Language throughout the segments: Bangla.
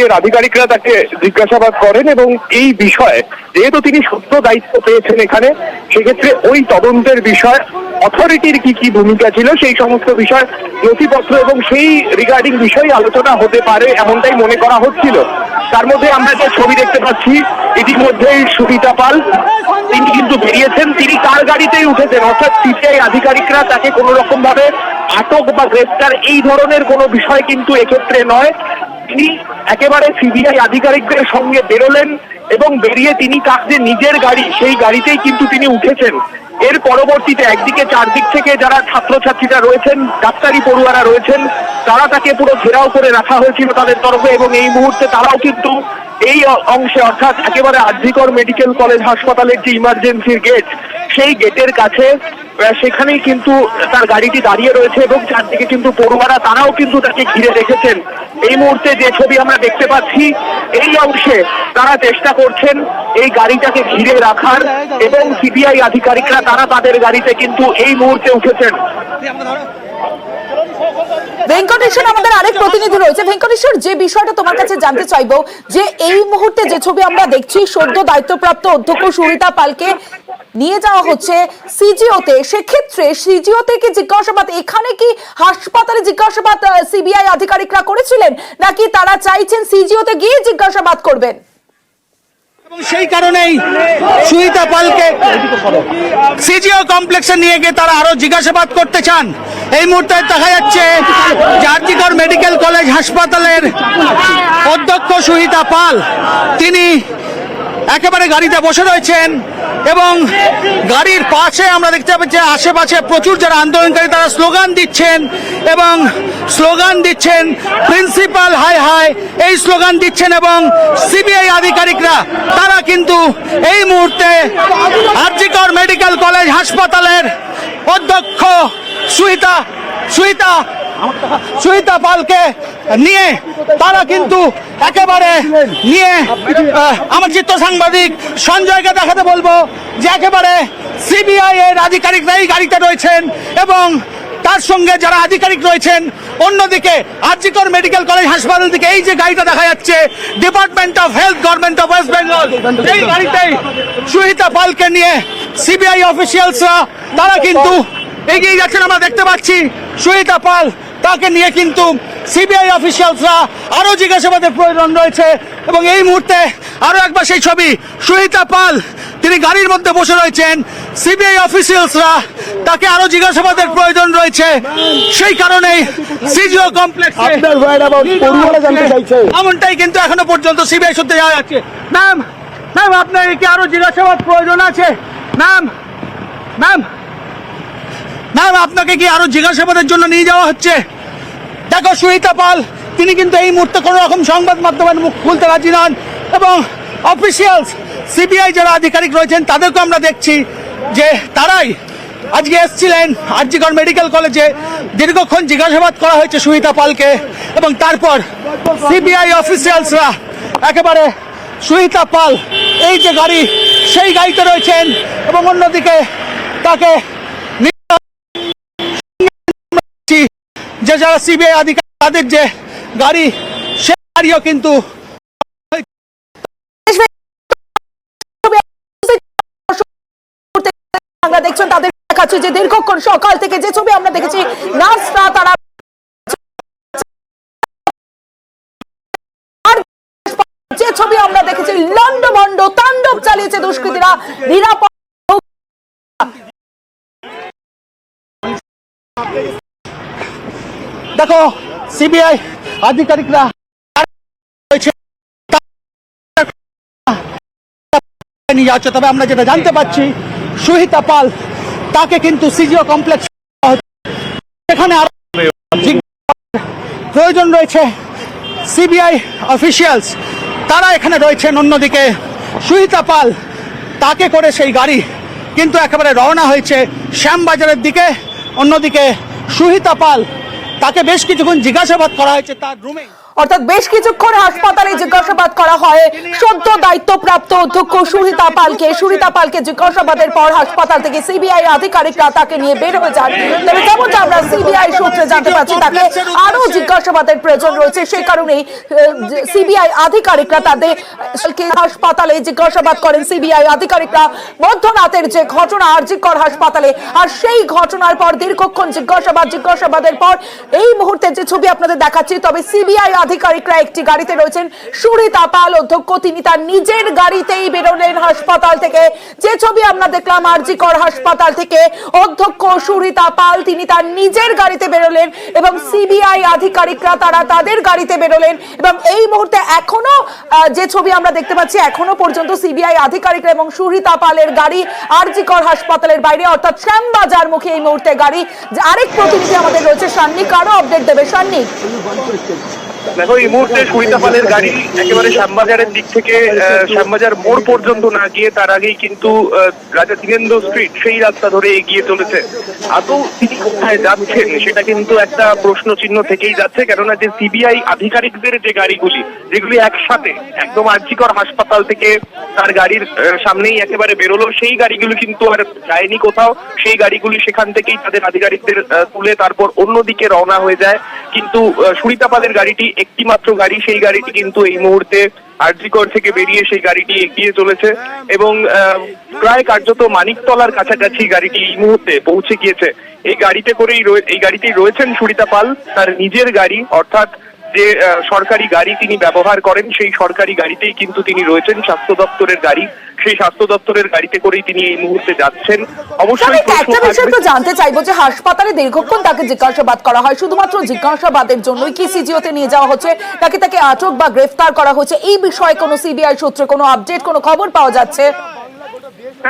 এর আধিকারিকরা তাকে জিজ্ঞাসাবাদ করেন এবং এই বিষয়ে যেহেতু তিনি সদ্য দায়িত্ব পেয়েছেন এখানে, সেক্ষেত্রে ওই তদন্তের বিষয় অথরিটির কি ভূমিকা ছিল সেই সমস্ত বিষয় নথিপত্র এবং সেই রিগার্ডিং বিষয়ে আলোচনা হতে পারে এমনটাই মনে করা হচ্ছিল। তার মধ্যে আমরা যে ছবি দেখতে পাচ্ছি ইতিমধ্যেই সুবিতা পাল তিনি কিন্তু বেরিয়েছেন, তিনি তার গাড়িতেই উঠেছেন, অর্থাৎ সিবিআই আধিকারিকরা তাকে কোনো রকম ভাবে আটক বা গ্রেফতার এই ধরনের কোনো বিষয় কিন্তু এক্ষেত্রে নয়। তিনি একেবারে সিবিআই আধিকারিকদের সঙ্গে বেরোলেন এবং বেরিয়ে তিনি তার যে নিজের গাড়ি সেই গাড়িতেই কিন্তু তিনি উঠেছেন। এর পরবর্তীতে একদিকে চারদিক থেকে যারা ছাত্রছাত্রীরা রয়েছেন, ডাক্তারি পড়ুয়ারা রয়েছেন, তারা তাকে পুরো ঘেরাও করে রাখা হয়েছিল তাদের তরফে এবং এই মুহূর্তে তারাও কিন্তু এই অংশে অর্থাৎ একেবারে আরজিকর মেডিকেল কলেজ হাসপাতালের যে ইমার্জেন্সির গেট সেই গেটের কাছে সেখানেই কিন্তু তার গাড়িটি দাঁড়িয়ে রয়েছে এবং চারদিকে কিন্তু পড়ুয়ারা তারাও কিন্তু তাকে ঘিরে রেখেছেন। এই মুহূর্তে যে ছবি আমরা দেখতে পাচ্ছি এই অংশে তারা চেষ্টা করছেন এই গাড়িটাকে ঘিরে রাখার এবং সিবিআই আধিকারিকরা তারা তাদের গাড়িতে কিন্তু এই মুহূর্তে উঠেছেন। ভেঙ্কটেশ্বর আমাদের আরেক প্রতিনিধি রয়েছে। ভেঙ্কটেশ্বর, যে বিষয়টা তোমার কাছে জানতে চাইবো যে এই মুহূর্তে যে ছবি আমরা দেখছি সদ্য দায়িত্বপ্রাপ্ত অধ্যক্ষ সুরিতা পালকে নিয়ে যাওয়া হচ্ছে সিজিওতে, সেক্ষেত্রে সিজিওতে কি জিজ্ঞাসাবাদ, এখানে কি হাসপাতালে জিজ্ঞাসাবাদ সিবিআই আধিকারিকরা করেছিলেন নাকি তারা চাইছেন সিজিওতে গিয়ে জিজ্ঞাসাবাদ করবেন? এবং সেই কারণেই সুহিতা পালকে সিজিও কমপ্লেক্সে নিয়ে গিয়ে তারা আরো জিজ্ঞাসাবাদ করতে চান। এই মুহূর্তে দেখা যাচ্ছে আরজিকর মেডিকেল কলেজ হাসপাতালের অধ্যক্ষ সুহিতা পাল তিনি একেবারে গাড়িতে বসে রয়েছেন এবং গাড়ির পাশে আমরা দেখতে পাচ্ছি আশেপাশে প্রচুর যারা আন্দোলনকারী তারা স্লোগান দিচ্ছেন এবং স্লোগান দিচ্ছেন প্রিন্সিপাল হাই হাই এই স্লোগান দিচ্ছেন এবং সিবিআই আধিকারিকরা তারা কিন্তু এই মুহূর্তে আরজিকর মেডিকেল কলেজ হাসপাতালের অধ্যক্ষ সুহিতা পালকে নিয়ে তারা কিন্তু একেবারে নিয়ে আমার চিত্র সাংবাদিক সঞ্জয়কে দেখাতে বলবো যে একেবারে সিবিআই এর আধিকারিকরা এই গাড়িতে রয়েছেন এবং তার সঙ্গে যারা আধিকারিক রয়েছেন অন্যদিকে আরজিকর মেডিকেল কলেজ হাসপাতাল থেকে এই যে গাড়িটা দেখা যাচ্ছে department of health government of West Bengal এই গাড়িতেই সুহিতা পালকে নিয়ে সিবিআই অফিসিয়ালসরা তারা কিন্তু এগিয়ে যাচ্ছেন। আমরা দেখতে পাচ্ছি সুহিতা পাল তাকে নিয়ে কিন্তু সিবিআই অফিসিয়ালসরা আরো জিজ্ঞাসাবাদের প্রয়োজন রয়েছে এবং এই মুহূর্তে আরো একবার সেই ছবি সুহিতা পাল তিনি গাড়ির মধ্যে বসে রয়েছেন, সিবিআই অফিসিয়ালসরা তাকে আরো জিজ্ঞাসাবাদের প্রয়োজন রয়েছে। সেই কারণেই সিজিও কমপ্লেক্সে এমনটাই কিন্তু এখনো পর্যন্ত সিবিআই সূত্রে যাওয়া যাচ্ছে। ম্যাম আপনার কি আরো জিজ্ঞাসাবাদ প্রয়োজন আছে? ম্যাম আপনাকে কি আরো জিজ্ঞাসাবাদের জন্য নিয়ে যাওয়া হচ্ছে? দেখো সুহিতা পাল তিনি কিন্তু এই মুহূর্তে কোনো রকম সংবাদ মাধ্যমের মুখ খুলতে রাজি নন এবং অফিসিয়ালস সিবিআই যারা আধিকারিক রয়েছেন তাদেরকে আমরা দেখছি যে তারাই আজকে এসেছিলেন আরজিকর মেডিকেল কলেজে, দীর্ঘক্ষণ জিজ্ঞাসাবাদ করা হয়েছে সুহিতা পালকে এবং তারপর সিবিআই অফিসিয়ালসরা একেবারে সুহিতা পাল এই যে গাড়ি সেই গাড়িতে রয়েছেন এবং অন্যদিকে তাকে যে যারা সিবিআই আধিকারিক তাদের যে গাড়ি সে গাড়িও কিন্তু আমরা দেখছেন তাদের কাছে যে দীর্ঘক্ষণ সকাল থেকে যে ছবি আমরা দেখেছি নার্সরা তারা যে ছবি আমরা দেখেছি লন্ডভন্ড তাণ্ডব চালিয়েছে দুষ্কৃতীরা নিরাপদ। দেখো সিবিআই আধিকারিকরা নিয়ে যাচ্ছে, তবে আমরা যেটা জানতে পারছি সুহিতা পাল তাকে কিন্তু সিজিও কমপ্লেক্স এখানে আরো প্রয়োজন রয়েছে। সিবিআই অফিসিয়ালস তারা এখানে রয়েছেন, অন্যদিকে সুহিতা পাল তাকে করে সেই গাড়ি কিন্তু একেবারে রওনা হয়েছে শ্যামবাজারের দিকে। অন্যদিকে সুহিতা পাল তাকে বেশ কিছুক্ষণ জিজ্ঞাসাবাদ করা হয়েছে তার রুমে, অর্থাৎ বেশ কিছুক্ষণ হাসপাতালে জিজ্ঞাসাবাদ করা হয় সদ্য দায়িত্বপ্রাপ্ত অধ্যক্ষ সুরিতা পালকে জিজ্ঞাসাবাদের পর হাসপাতাল থেকে সিবিআই আধিকারিকরা তাকে নিয়ে বের হয়ে যান। তবে যেমনটা আমরা সিবিআই সূত্রে জানতে পারছি তাকে আরো জিজ্ঞাসাবাদের প্রয়োজন রয়েছে, সেই কারণেই সিবিআই আধিকারিকরা তাদের হাসপাতালে জিজ্ঞাসাবাদ করেন। সিবিআই আধিকারিকরা মধ্যরাতের যে ঘটনা আরজিকর হাসপাতালে, আর সেই ঘটনার পর দীর্ঘক্ষণ জিজ্ঞাসাবাদের পর এই মুহূর্তে যে ছবি আপনাদের দেখাচ্ছি, তবে সিবিআই আধিকারিকরা একটি গাড়িতে রয়েছেন। সুরিতা পাল অধ্যক্ষ তিনি তার নিজের গাড়িতেই বেরোলেন হাসপাতাল থেকে। যে ছবি আমরা দেখলাম আরজিকর হাসপাতাল থেকে, অধ্যক্ষ সুরিতা পাল তিনি তার নিজের গাড়িতে বেরোলেন এবং সিবিআই আধিকারিকরা তারা তাদের গাড়িতে বেরোলেন। এবং এই মুহূর্তে এখনো যে ছবি আমরা দেখতে পাচ্ছি, এখনো পর্যন্ত সিবিআই আধিকারিকরা এবং সুরিতা পালের গাড়ি আরজিকর হাসপাতালের বাইরে অর্থাৎ শ্যামবাজার মুখে এই মুহূর্তে গাড়ি। আরেক প্রতিনিধি আমাদের রয়েছে সান্নিক, আরো আপডেট দেবে সান্নিক। দেখো, এই মুহূর্তে সুরিতা পালের গাড়ি একেবারে শ্যামবাজারের দিক থেকে শ্যামবাজার মোড় পর্যন্ত না গিয়ে তার আগেই কিন্তু রাজা দীনেন্দ্র স্ট্রিট সেই রাস্তা ধরে এগিয়ে চলেছে। আদৌ তিনি কোথায় যাচ্ছেন সেটা কিন্তু একটা প্রশ্ন চিহ্ন থেকেই যাচ্ছে, কেননা যে সিবিআই আধিকারিকদের যে গাড়িগুলি যেগুলি একসাথে একদম আরজিকর হাসপাতাল থেকে তার গাড়ির সামনেই একেবারে বেরোলো, সেই গাড়িগুলো কিন্তু আর যায়নি কোথাও। সেই গাড়িগুলি সেখান থেকেই তাদের আধিকারিকদের তুলে তারপর অন্যদিকে রওনা হয়ে যায়। কিন্তু সুরিতা পালের গাড়িটি একটি মাত্র গাড়ি, সেই গাড়িটি কিন্তু এই মুহূর্তে আরজিকর থেকে বেরিয়ে সেই গাড়িটি এগিয়ে চলেছে এবং প্রায় কার্যত মানিকতলার কাছাকাছি গাড়িটি এই মুহূর্তে পৌঁছে গিয়েছে। এই গাড়িতেই রয়েছেন সুরিতা পাল, তার নিজের গাড়ি অর্থাৎ যে সরকারি গাড়ি তিনি ব্যবহার করেন সেই সরকারি গাড়িতেই কিন্তু তিনি রয়েছেন। স্বাস্থ্য দপ্তরের গাড়ি, সেই স্বাস্থ্য দপ্তরের গাড়িতে করেই তিনি এই মুহূর্তে যাচ্ছেন। অবশ্যই একটা বিষয় তো জানতে চাইবো যে হাসপাতালে দীর্ঘক্ষণ তাকে জিজ্ঞাসাবাদ করা হয়, শুধুমাত্র জিজ্ঞাসাবাদের জন্যই কি সিজিওতে নিয়ে যাওয়া হচ্ছে নাকি তাকে আটক বা গ্রেফতার করা হচ্ছে? এই বিষয়ে কোনো সিবিআই সূত্রে কোনো আপডেট, কোনো খবর পাওয়া যাচ্ছে?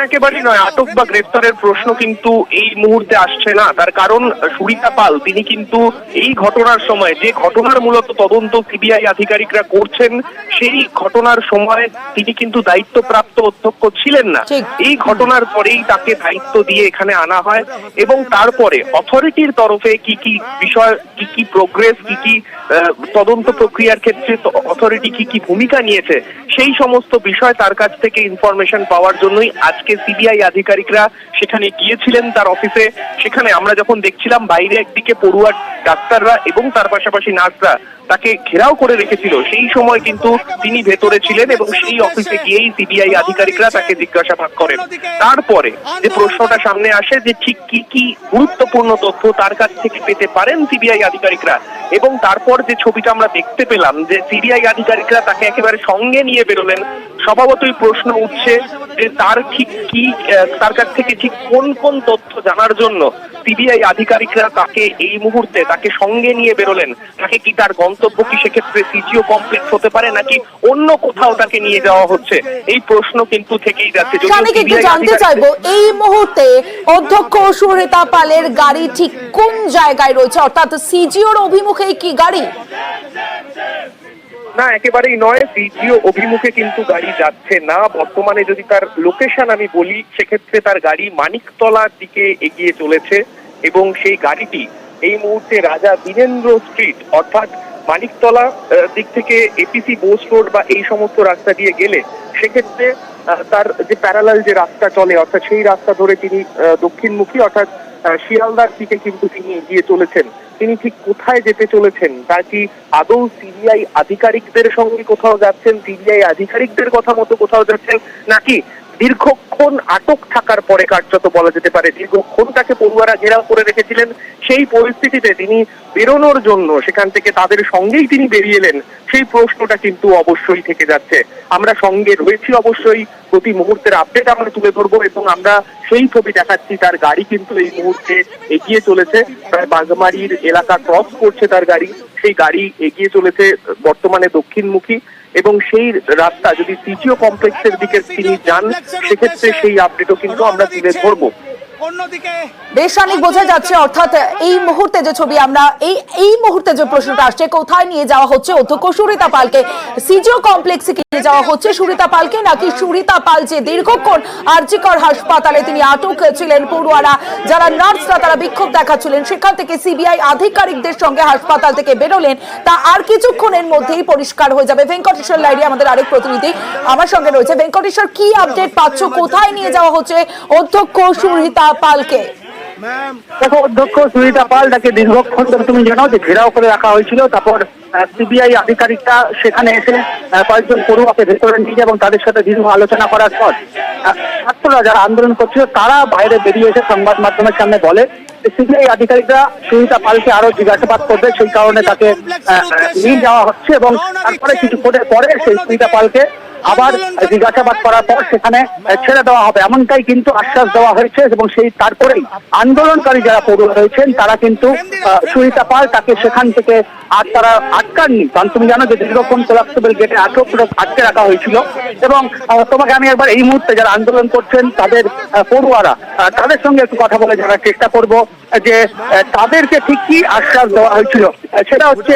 একেবারেই নয়, আটক বা গ্রেফতারের প্রশ্ন কিন্তু এই মুহূর্তে আসছে না। তার কারণ সুরিতা পাল তিনি কিন্তু এই ঘটনার সময়, যে ঘটনার মূলত তদন্ত সিবিআই আধিকারিকরা করছেন, সেই ঘটনার সময় তিনি কিন্তু দায়িত্বপ্রাপ্ত অধ্যক্ষ ছিলেন না। এই ঘটনার পরেই তাকে দায়িত্ব দিয়ে এখানে আনা হয় এবং তারপরে অথরিটির তরফে কি কি বিষয়, কি কি প্রোগ্রেস, কি কি তদন্ত প্রক্রিয়ার ক্ষেত্রে অথরিটি কি কি ভূমিকা নিয়েছে, সেই সমস্ত বিষয় তার কাছ থেকে ইনফরমেশন পাওয়ার জন্যই আজকে সিবিআই আধিকারিকরা সেখানে গিয়েছিলেন তার অফিসে। সেখানে আমরা যখন দেখছিলাম বাইরে একদিকে পড়ুয়া ডাক্তাররা এবং তার পাশাপাশি নার্সরা তাকে ঘেরাও করে রেখেছিল, সেই সময় কিন্তু তিনি ভেতরে ছিলেন এবং সেই অফিসে গিয়েই সিবিআই আধিকারিকরা তাকে জিজ্ঞাসাবাদ করেন। তারপরে যে প্রশ্নটা সামনে আসে যে ঠিক কি কি গুরুত্বপূর্ণ তথ্য তার কাছ থেকে পেতে পারেন সিবিআই আধিকারিকরা, এবং তারপর যে ছবিটা আমরা দেখতে পেলাম যে সিবিআই আধিকারিকরা তাকে একেবারে সঙ্গে নিয়ে বেরোলেন, স্বভাবতই প্রশ্ন উঠছে যে তার ঠিক কি, তার কাছ থেকে ঠিক কোন কোন তথ্য জানার জন্য সিবিআই আধিকারিকরা তাকে এই মুহূর্তে তাকে সঙ্গে নিয়ে বেরোলেন। তাকে কি তার গন্তব্য কি সেক্ষেত্রে সিজিও কমপ্লেক্স হতে পারে নাকি অন্য কোথাও তাকে নিয়ে যাওয়া হচ্ছে, এই প্রশ্ন কিন্তু থেকেই যাচ্ছে। একটু জানতে চাইবো এই মুহূর্তে অধ্যক্ষ সুরিতা পালের গাড়ি ঠিক কোন জায়গায় রয়েছে, অর্থাৎ সিজিওর অভিমুখে কি গাড়ি? না, একেবারেই নয়, সিজিও অভিমুখে কিন্তু গাড়ি যাচ্ছে না। বর্তমানে যদি তার লোকেশন আমি বলি সেক্ষেত্রে তার গাড়ি মানিকতলার দিকে এগিয়ে চলেছে এবং সেই গাড়িটি এই মুহূর্তে রাজা বীরেন্দ্র স্ট্রিট অর্থাৎ মানিকতলা দিক থেকে এপিসি বোস রোড বা এই সমস্ত রাস্তা দিয়ে গেলে সেক্ষেত্রে তার যে প্যারালাল যে রাস্তা চলে অর্থাৎ সেই রাস্তা ধরে তিনি দক্ষিণমুখী অর্থাৎ শিয়ালদার দিকে কিন্তু তিনি এগিয়ে চলেছেন। তিনি ঠিক কোথায় যেতে চলেছেন, তা কি আদৌ সিবিআই আধিকারিকদের সঙ্গে কোথাও যাচ্ছেন, সিবিআই আধিকারিকদের কথা মতো কোথাও যাচ্ছেন, নাকি দীর্ঘক্ষণ আটক থাকার পরে কার্যত বলা যেতে পারে দীর্ঘক্ষণ তাকে পড়ুয়ারা ঘেরাও করে রেখেছিলেন, সেই পরিস্থিতিতে তিনি বেরোনোর জন্য সেখান থেকে তাদের সঙ্গেই তিনি বেরিয়ে এলেন, সেই প্রশ্নটা কিন্তু অবশ্যই থেকে যাচ্ছে। আমরা সঙ্গে রয়েছি, অবশ্যই প্রতি মুহূর্তের আপডেট আমরা তুলে ধরবো এবং আমরা সেই ছবি দেখাচ্ছি। তার গাড়ি কিন্তু এই মুহূর্তে এগিয়ে চলেছে, প্রায় বাগমারির এলাকা ক্রস করছে তার গাড়ি, সেই গাড়ি এগিয়ে চলেছে বর্তমানে দক্ষিণমুখী এবং সেই রাস্তা যদি সিজিও কমপ্লেক্সের দিকে তিনি যান সেক্ষেত্রে সেই আপডেটও কিন্তু আমরা তুলে ধরবো। অন্যদিকে বেশ অনেক বোঝা যাচ্ছে, অর্থাৎ এই মুহূর্তে যে ছবি আমরা এই মুহূর্তে যে প্রশ্নটা আসছে, কোথায় নিয়ে যাওয়া হচ্ছে অধ্যক্ষ সুরিতা পালকে? সিজিও কমপ্লেক্সে নিয়ে যাওয়া হচ্ছে সুরিতা পালকে, নাকি সুরিতা পাল যে দীর্ঘক্ষণ আরজিকর হাসপাতালে তিনি আটক ছিলেন, পড়ুয়ারা যারা নার্সরা তারা বিক্ষোভ দেখাচ্ছিলেন, সেখান থেকে সিবিআই আধিকারিকদের সঙ্গে হাসপাতাল থেকে বেরোলেন, তা আর কিছুক্ষণের মধ্যেই পরিষ্কার হয়ে যাবে। ভেঙ্কটেশ্বর লাইরি আমাদের আরেক প্রতিনিধি আমার সঙ্গে রয়েছে। ভেঙ্কটেশ্বর, কি আপডেট পাচ্ছ? কোথায় নিয়ে যাওয়া হচ্ছে অধ্যক্ষ সুরিতা পালকে? দেখো, অধ্যক্ষ সুরিতা পাল তাকে দীর্ঘক্ষণ ধরে তুমি জানো যে ঘেরাও করে রাখা হয়েছিল। তারপর সিবিআই আধিকারিকরা সেখানে এসে কয়েকজন পড়ুয়াকে ভেতরে নিয়ে যায় এবং তাদের সাথে দীর্ঘ আলোচনা করার পর ছাত্ররা যারা আন্দোলন করছিল তারা বাইরে বেরিয়ে এসে সংবাদ মাধ্যমের সামনে বলে সিবিআই আধিকারিকরা সুরিতা পালকে আরো জিজ্ঞাসাবাদ করবে, সেই কারণে তাকে নিয়ে যাওয়া হচ্ছে এবং তারপরে কিছুক্ষণের পরে সেই সুরিতা পালকে আবার জিজ্ঞাসাবাদ করার পর সেখানে ছেড়ে দেওয়া হবে, এমনটাই কিন্তু আশ্বাস দেওয়া হয়েছে। এবং সেই তারপরেই আন্দোলনকারী যারা পড়ুয়া রয়েছেন তারা কিন্তু সুরিতা পাল তাকে সেখান থেকে আর তারা আটকাননি, কারণ তুমি জানো যে দীর্ঘক্ষণ কোলাপসেবল গেটে আটকে রাখা হয়েছিল। এবং তোমাকে আমি একবার এই মুহূর্তে যারা আন্দোলন করছেন তাদের পড়ুয়ারা তাদের সঙ্গে একটু কথা বলে জানার চেষ্টা করব যে তাদেরকে ঠিক কি আশ্বাস দেওয়া হয়েছিল। সেটা হচ্ছে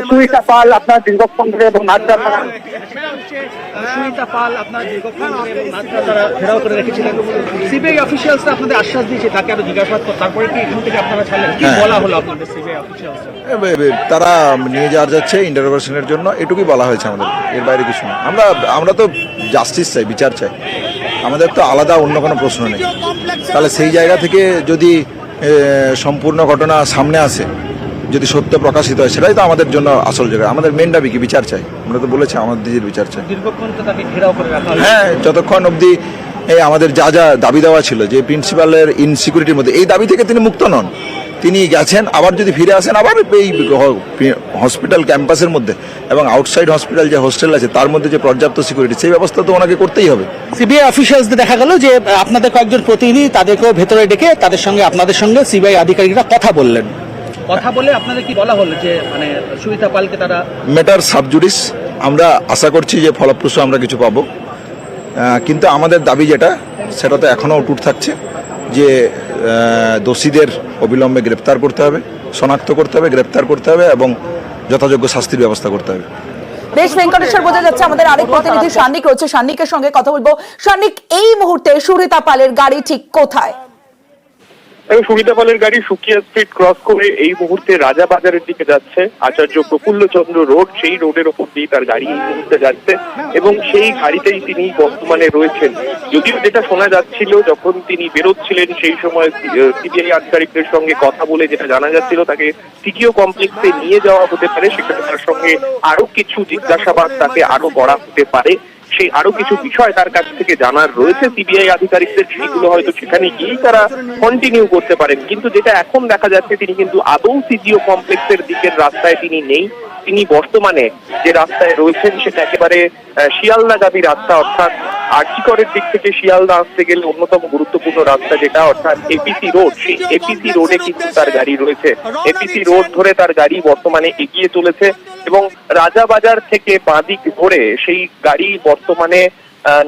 সুরিতা পাল আপনার দীর্ঘক্ষণ ধরে এবং সুরিতা পাল আপনার দীর্ঘক্ষণ ধরে এবং তারা ঘেরাও করে রেখেছিলেন। সিবিআই অফিসিয়ালসরা আপনাদের আশ্বাস দিয়েছে তাকে আরো জিজ্ঞাসাবাদ করতে, তারপরে কি এখান থেকে আপনারা ছাড়লেন? কি বলা হলো আপনাদের সিবিআই অফিসিয়ালস? তারা নিয়ে যাওয়া যাচ্ছে ইন্টারোগেশনের জন্য, এটুকুই বলা হয়েছে আমাদের, এর বাইরে কিছু না। আমরা তো জাস্টিস চাই, বিচার চাই, আমাদের তো আলাদা অন্য কোনো প্রশ্ন নেই। তাহলে সেই জায়গা থেকে যদি সম্পূর্ণ ঘটনা সামনে আসে, যদি সত্য প্রকাশিত হয়, সেটাই তো আমাদের জন্য আসল জায়গা। আমাদের মেন দাবি কি? বিচার চাই। আমরা তো বলেছি আমাদের নিজের বিচার চাই। দীর্ঘক্ষণ তো তাকে ঘেরাও করে রাখা হলো। হ্যাঁ, যতক্ষণ অবধি আমাদের যা যা দাবি দেওয়া ছিল যে প্রিন্সিপালের ইনসিকিউরিটির মধ্যে, এই দাবি থেকে তিনি মুক্ত নন। তিনি গেছেন, আবার যদি ফিরে আসেন আবার এই হসপিটাল ক্যাম্পাসের মধ্যে এবং আউটসাইড হসপিটাল যে হোস্টেল আছে তার মধ্যে যে পর্যাপ্ত সিকিউরিটি, সেই ব্যবস্থা তো ওনাকে করতেই হবে। সিবিআই অফিসিয়ালসদের দেখা গেল যে আপনাদের কয়েকজন প্রতিনিধি তাদেরকেও ভেতরে ডেকে তাদের সঙ্গে আপনাদের সঙ্গে সিবিআই আধিকারিকরা কথা বললেন। কথা বলে আপনাদের কি বলা হলো যে মানে সুরিতা পালকে তারা ম্যাটার সাবজুডিস, আমরা আশা করছি যে ফলপ্রসূ আমরা কিছু পাবো, কিন্তু আমাদের দাবি যেটা সেটা তো এখনও অটুট থাকছে যে দোষীদের অবিলম্বে গ্রেপ্তার করতে হবে, শনাক্ত করতে হবে, গ্রেপ্তার করতে হবে এবং যথাযোগ্য শাস্তির ব্যবস্থা করতে হবে। বেশ, ভেঙ্কটেশ্বর, বোঝা যাচ্ছে আমাদের আরেক প্রতিনিধি সান্নিক রয়েছে, সান্নিকের সঙ্গে কথা বলবো। সান্নিক, এই মুহূর্তে সুরিতা পালের গাড়ি ঠিক কোথায়? সুরিতা পালের গাড়ি সুকিয়া স্ট্রিট ক্রস করে এই মুহূর্তে রাজাবাজারের দিকে যাচ্ছে, আচার্য প্রফুল্লচন্দ্র রোড, সেই রোডের ওপর দিয়ে তার গাড়ি এই মুহূর্তে যাচ্ছে এবং সেই গাড়িতেই তিনি বর্তমানে রয়েছেন। যদিও যেটা শোনা যাচ্ছিল যখন তিনি বেরোচ্ছিলেন সেই সময় সিবিআই আধিকারিকদের সঙ্গে কথা বলে যেটা জানা যাচ্ছিল তাকে সিজিও কমপ্লেক্সে নিয়ে যাওয়া হতে পারে, সেখানে তার সঙ্গে আরো কিছু জিজ্ঞাসাবাদ তাকে আরো করা হতে পারে, সেই আরো কিছু বিষয় তার কাছ থেকে জানার রয়েছে সিবিআই আধিকারিকদের, সেগুলো হয়তো সেখানে গিয়েই তারা কন্টিনিউ করতে পারেন। কিন্তু যেটা এখন দেখা যাচ্ছে তিনি কিন্তু আদৌ সিজিও কমপ্লেক্সের দিকের রাস্তায় তিনি নেই। তিনি বর্তমানে যে রাস্তায় রয়েছেন সেটা একেবারে শিয়ালদাগামী রাস্তা, অর্থাৎ আরজিকরের দিক থেকে শিয়ালদা আসতে গেলে অন্যতম গুরুত্বপূর্ণ রাস্তা যেটা অর্থাৎ এপিসি রোড, সেই এপিসি রোডে কিন্তু তার গাড়ি রয়েছে। এপিসি রোড ধরে তার গাড়ি বর্তমানে এগিয়ে চলেছে এবং রাজাবাজার থেকে বাঁদিক ধরে সেই গাড়ি বর্তমানে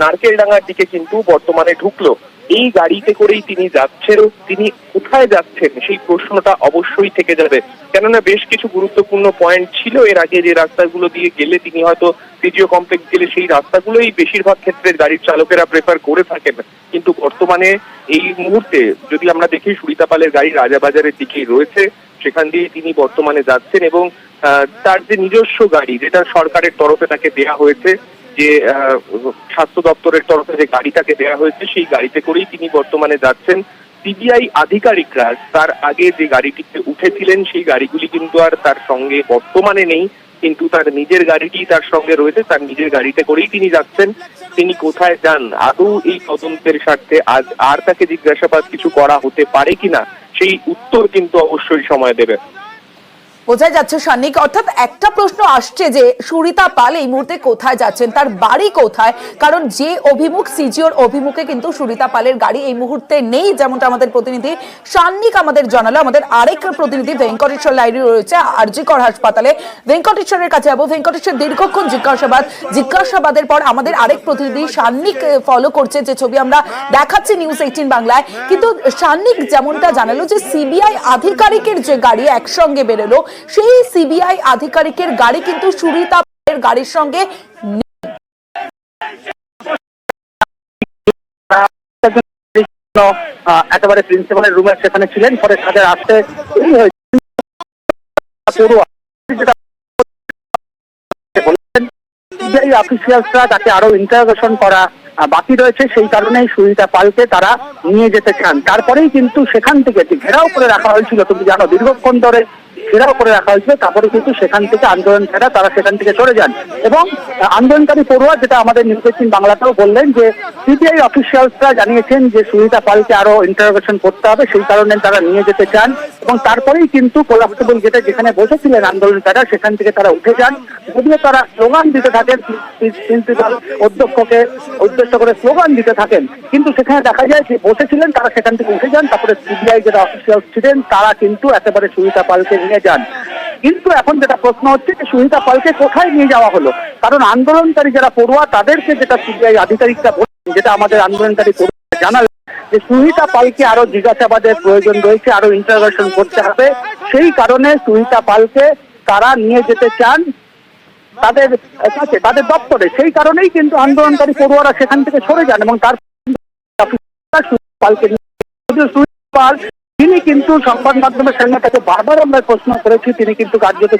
নারকেলডাঙ্গার দিকে কিন্তু বর্তমানে ঢুকলো। এই গাড়িতে করেই তিনি যাচ্ছেন, তিনি কোথায় যাচ্ছেন সেই প্রশ্নটা অবশ্যই থেকে যাবে, কেননা বেশ কিছু গুরুত্বপূর্ণ পয়েন্ট ছিল এর আগে যে রাস্তাগুলো দিয়ে গেলে তিনি হয়তো সিজিও কমপ্লেক্স গেলে সেই রাস্তাগুলোই বেশিরভাগ ক্ষেত্রে গাড়ির চালকেরা প্রেফার করে থাকেন। কিন্তু বর্তমানে এই মুহূর্তে যদি আমরা দেখি সুরিতা পালের গাড়ি রাজাবাজারের দিকেই রয়েছে, সেখান দিয়ে তিনি বর্তমানে যাচ্ছেন এবং তার যে নিজস্ব গাড়ি যেটা সরকারের তরফে তাকে দেয়া হয়েছে, যে স্বাস্থ্য দপ্তরের তরফে যে গাড়িটাকে দেওয়া হয়েছে সেই গাড়িতে করেই তিনি বর্তমানে যাচ্ছেন। সিবিআই আধিকারিকরা তার আগে যে গাড়িটিতে উঠেছিলেন সেই গাড়িগুলি কিন্তু আর তার সঙ্গে বর্তমানে নেই, কিন্তু তার নিজের গাড়িটি তার সঙ্গে রয়েছে, তার নিজের গাড়িতে করেই তিনি যাচ্ছেন। তিনি কোথায় যান আদৌ এই তদন্তের স্বার্থে আজ আর তাকে জিজ্ঞাসাবাদ কিছু করা হতে পারে কিনা সেই উত্তর কিন্তু অবশ্যই সময় দেবে। বোঝাই যাচ্ছে সান্নিক, অর্থাৎ একটা প্রশ্ন আসছে যে সুরিতা পাল এই মুহূর্তে কোথায় যাচ্ছেন, তার বাড়ি কোথায়? কারণ যে অভিমুখ সিজিওর অভিমুখে কিন্তু সুরিতা পালের গাড়ি এই মুহূর্তে নেই, যেমনটা আমাদের প্রতিনিধি সান্নিক আমাদের জানালো। আমাদের আরেক প্রতিনিধি ভেঙ্কটেশ্বর লাইরি রয়েছে আরজিকর হাসপাতালে, ভেঙ্কটেশ্বরের কাছে যাবো। ভেঙ্কটেশ্বর, দীর্ঘক্ষণ জিজ্ঞাসাবাদের পর আমাদের আরেক প্রতিনিধি সান্নিক ফলো করছে যে ছবি আমরা দেখাচ্ছি নিউজ 18 বাংলায়, কিন্তু সান্নিক যেমনটা জানালো যে সিবিআই আধিকারিকের যে গাড়ি একসঙ্গে বেরোলো, সেই সিবিআই আধিকারিকের গাড়ি কিন্তু সুরিতা পালের গাড়ির সঙ্গে একেবারে প্রিন্সিপালের রুমে সেখানে ছিলেন, পরে তাদের আসতে অফিসিয়ালসরা তাকে আরো ইন্টারোগেশন করা বাকি রয়েছে, সেই কারণেই সুরিতা পালকে তারা নিয়ে যেতে চান। তারপরেই কিন্তু সেখান থেকে ঘেরাও করে রাখা হয়েছিল, তুমি জানো দীর্ঘক্ষণ ধরে ঘেরাও করে রাখা হয়েছিল। তারপরে কিন্তু সেখান থেকে আন্দোলনকারীরা তারা সেখান থেকে সরে যান এবং আন্দোলনকারী পড়ুয়া যেটা আমাদের নিউজ 18 বাংলাতেও বললেন যে সিবিআই অফিসিয়ালসরা জানিয়েছেন যে সুরিতা পালকে আরো ইন্টারোগেশন করতে হবে, সেই কারণে তারা নিয়ে যেতে চান। এবং তারপরেই কিন্তু কোলাপটেবল গেটে যেখানে বসেছিলেন আন্দোলনকারীরা সেখান থেকে তারা উঠে যান। যদিও তারা স্লোগান দিতে থাকেন, প্রিন্সিপাল অধ্যক্ষকে উদ্দেশ্য করে স্লোগান দিতে থাকেন, কিন্তু সেখানে দেখা যায় যে বসেছিলেন তারা সেখান থেকে উঠে যান। তারপরে সিবিআই যারা অফিসিয়াল ছিলেন তারা কিন্তু একেবারে সুরিতা পালকে নিয়ে যান। কিন্তু এখন যেটা প্রশ্ন হচ্ছে যে সুরিতা পালকে কোথায় নিয়ে যাওয়া হলো, কারণ আন্দোলনকারী যারা পড়ুয়া তাদেরকে যেটা সিবিআই আধিকারিকরা বলছেন, যেটা আমাদের আন্দোলনকারী পড়ুয়া জানালেন যে সুরিতা পালকে আরো জিজ্ঞাসাবাদের প্রয়োজন রয়েছে, আরো ইন্টারোগেশন করতে হবে, সেই কারণে সুরিতা পালকে তারা নিয়ে যেতে চান তাদের কাছে, তাদের দপ্তরে। সেই কারণেই কিন্তু আন্দোলনকারী পড়ুয়ারা সেখান থেকে সরে যান এবং তার পালকে পাল তিনি কিন্তু সংবাদ মাধ্যমের সামনে তাকে বারবার আমরা প্রশ্ন করেছি, তিনি কিন্তু কার্যত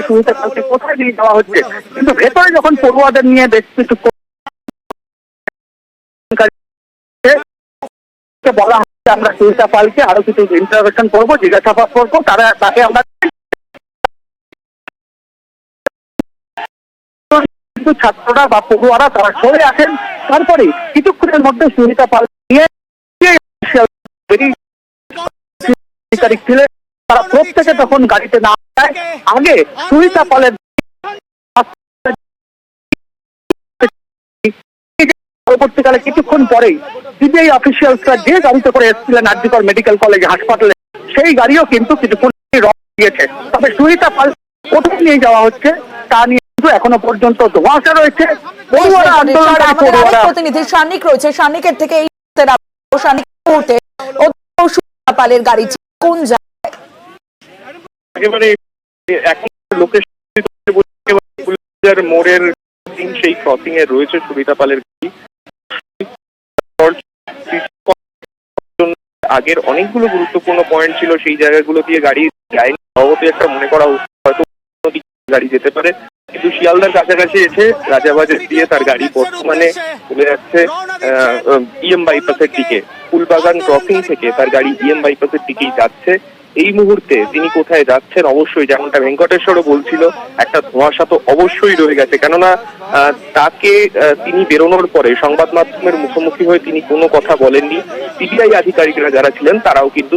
সুরিতা পালকে কোথায় নিয়ে যাওয়া হচ্ছে, কিন্তু ভেতরে যখন পড়ুয়াদের নিয়ে বেশ কিছু বলা হচ্ছে আমরা সুরিতা পালকে আরো কিছু ইন্টারোগেশন করবো, জিজ্ঞাসাবাদ করবো, তাকে আমরা ছাত্ররা বা পড়ুয়ারা তারা সরে আসেন। তারপরে কিছুক্ষণের মধ্যে সুরিতা পাল ছিলেন, তারা প্রত্যেকে তখন গাড়িতে না যায়। আগে সুরিতা পালের পরবর্তীকালে কিছুক্ষণ পরেই সিবিআই অফিসিয়ালসরা যে গাড়িতে করে এসেছিলেন আরজিকর মেডিকেল কলেজ হাসপাতালে, সেই গাড়িও কিন্তু কিছুক্ষণ রওনা দিয়েছে। তবে সুরিতা পাল কোথায় নিয়ে যাওয়া হচ্ছে তা নিয়ে এখনো পর্যন্ত ধোঁয়াশা রয়েছে। প্রতিনিধি সান্নিক রয়েছে, সান্নিকের থেকে এই সুরিতা পালের গাড়ি কোন জায়গায় একেবারে এখন লোকেশন মোড়ের সেই ক্রসিং এ রয়েছে সুরিতা পালের গাড়ি। আগের অনেকগুলো গুরুত্বপূর্ণ পয়েন্ট ছিল, সেই জায়গাগুলো দিয়ে গাড়ি যায়নি। স্বভাবতই একটা মনে করা হয়তো গাড়ি যেতে পারে, কিন্তু শিয়ালদার কাছাকাছি এসে রাজাবাজার দিয়ে তার গাড়ি বর্তমানে চলে যাচ্ছে ইএম বাইপাসের দিকে। ফুলবাগান ক্রসিং থেকে তার গাড়ি ইএম বাইপাসের দিকেই যাচ্ছে। এই মুহূর্তে তিনি কোথায় যাচ্ছেন অবশ্যই যেমনটা ভেঙ্কটেশ্বরও বলছিল, একটা ধোঁয়াশা তো অবশ্যই রয়ে গেছে, কেননা তাকে তিনি বেরোনোর পরে সংবাদ মাধ্যমের মুখোমুখি হয়ে তিনি কোনো কথা বলেননি। সিবিআই আধিকারিকরা যারা ছিলেন তারাও কিন্তু